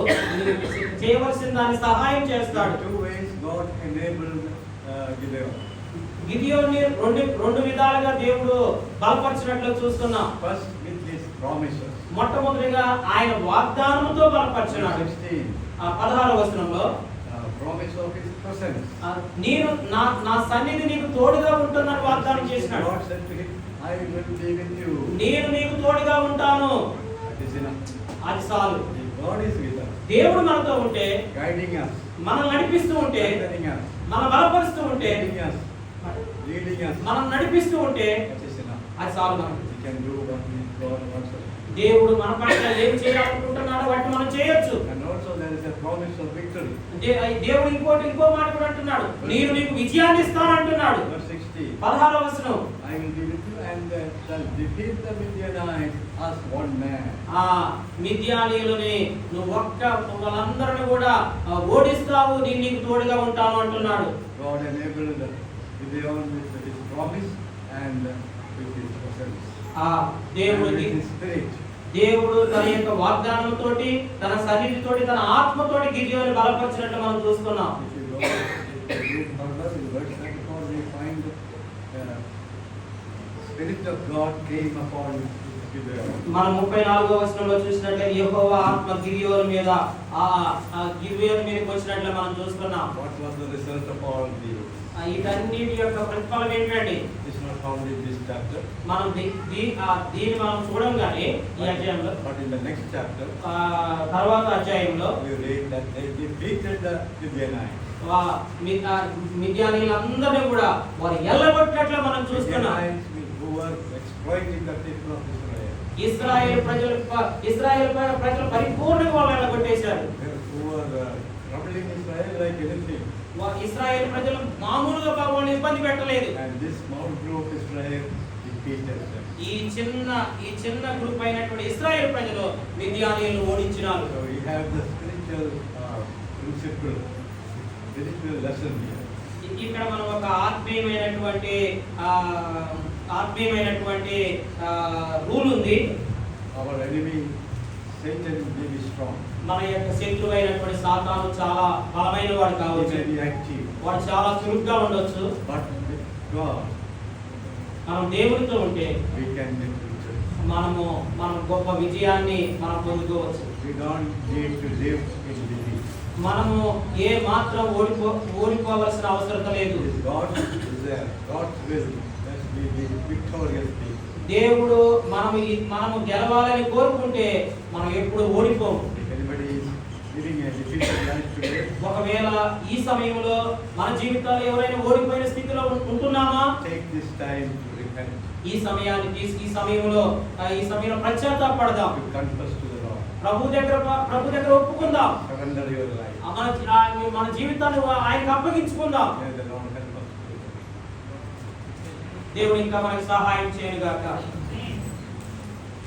Speaker 2: చేయవలసిన దాన్ని సహాయం చేస్తాడు.
Speaker 1: In two ways God enabled Gideon.
Speaker 2: గిదియోని రెండు విధాలుగా దేవుడు బలపరిచినట్లు చూస్తున్నాం.
Speaker 1: First with his promises.
Speaker 2: మొట్టమొదటిగా ఆయన వాగ్దానంతో బలపరిచినాడు.
Speaker 1: 16.
Speaker 2: 16వ వచనంలో
Speaker 1: Promise of his presence.
Speaker 2: నేను నా సన్నిధి నీకు తోడుగా ఉంటున్నాను వాగ్దానం చేసినాడు.
Speaker 1: God said to him, I will be with you.
Speaker 2: నేను నీకు తోడుగా ఉంటాను.
Speaker 1: That is enough.
Speaker 2: అది చాలు.
Speaker 1: If God is with us,
Speaker 2: దేవుడు మనతో ఉంటే,
Speaker 1: guiding us,
Speaker 2: మనల్ని నడిపిస్తూ ఉంటే,
Speaker 1: strengthening us,
Speaker 2: మనం బలపరుస్తూ ఉంటే,
Speaker 1: leading us,
Speaker 2: మనం నడిపిస్తూ ఉంటే
Speaker 1: that is enough.
Speaker 2: అది చాలు మనకు.
Speaker 1: We can do what God wants us to do.
Speaker 2: దేవుడు మన పట్ల ఏం చేయాలనుకుంటున్నాడో వాటిని మనం చేయొచ్చు.
Speaker 1: And also there is a promise of victory.
Speaker 2: దేవుడు ఇంకో మాట కూడా అంటున్నాడు, నేను నీకు విజయాన్ని ఇస్తాను అంటున్నాడు.
Speaker 1: Verse 16.
Speaker 2: 16వ వచనం,
Speaker 1: I will be with you and shall defeat the Midianites as one man.
Speaker 2: మిద్యానీయులని నువ్వు వాళ్ళందరిని కూడా ఓడిస్తావు, నేను నీకు తోడుగా ఉంటాను అంటున్నాడు.
Speaker 1: God enabled Gideon with his promise and with his presence.
Speaker 2: దేవుడు
Speaker 1: And with his spirit.
Speaker 2: దేవుడు తన యొక్క వాగ్దానంతోటి, తన సన్నిధితోటి, తన ఆత్మతోటి గిదియోని బలపరిచినట్లు మనం చూస్తున్నాం.
Speaker 1: If you read further in verse 34, we find Spirit of God came upon Gideon.
Speaker 2: మనం 34వ వచనంలో చూసినట్లయితే యెహోవా ఆత్మ గిదియోని మీద గిదియోని మీదకి వచ్చినట్లు మనం చూస్తున్నాం.
Speaker 1: What was the result of all these?
Speaker 2: వీటన్నిటి యొక్క ప్రతిఫలం ఏంటంటే
Speaker 1: It's not found in this chapter,
Speaker 2: మనం దీన్ని మనం చూడంగానే ఈ అధ్యాయంలో,
Speaker 1: but in the next chapter,
Speaker 2: తర్వాత అధ్యాయంలో
Speaker 1: we read that they defeated the Midianites.
Speaker 2: మిద్యానీయులందరినీ కూడా వారు ఎల్లగొట్టినట్లు మనం చూస్తున్నాం.
Speaker 1: Midianites who were exploiting the people of Israel.
Speaker 2: ఇశ్రాయేలు ప్రజలు పరిపూర్ణంగా వాళ్ళు ఎల్లగొట్టేశారు.
Speaker 1: Who were troubling Israel like anything.
Speaker 2: ఇశ్రాయేలు ప్రజలు మామూలుగా వాళ్ళని ఇబ్బంది పెట్టలేదు.
Speaker 1: And this small group Israel defeated them.
Speaker 2: ఈ చిన్న గ్రూప్ అయినటువంటి ఇశ్రాయేలు ప్రజలు మిద్యానీయులను ఓడించినారు.
Speaker 1: So we have the spiritual principle, spiritual lesson here.
Speaker 2: ఇక్కడ మనం ఒక ఆత్మీయమైనటువంటి రూల్ ఉంది.
Speaker 1: Our enemy Satan may be strong.
Speaker 2: మన యొక్క శత్రువు అయినటువంటి సాతాను చాలా బలమైన వాడు
Speaker 1: He
Speaker 2: కావచ్చు,
Speaker 1: may be active.
Speaker 2: వాడు చాలా చురుగ్గా ఉండొచ్చు.
Speaker 1: But with God
Speaker 2: మనం దేవునితో ఉంటే
Speaker 1: we can get victory.
Speaker 2: మనం గొప్ప విజయాన్ని మనం పొందుకోవచ్చు.
Speaker 1: We don't need to live in defeat.
Speaker 2: మనము ఏ మాత్రం ఓడిపోవలసిన అవసరం లేదు.
Speaker 1: It is God's desire, God's will that we be victorious people.
Speaker 2: దేవుడు మనము గెలవాలని కోరుకుంటే మనం ఎప్పుడు ఓడిపోము.
Speaker 1: If anybody is living living a defeated life today,
Speaker 2: ఒకవేళ ఈ సమయంలో మన జీవితాల్లో ఎవరైనా ఓడిపోయిన స్థితిలో ఉంటున్నామా?
Speaker 1: take this time to repent,
Speaker 2: ఈ సమయంలో పశ్చాత్తాపడదాం.
Speaker 1: to confess to the Lord,
Speaker 2: ప్రభు దగ్గర ఒప్పుకుందాం.
Speaker 1: surrender your life.
Speaker 2: మన జీవితాన్ని ఆయనకు అప్పగించుకుందాం.
Speaker 1: May the Lord help us.
Speaker 2: దేవుడు ఇంకా మనకు సహాయం చేయను గాక.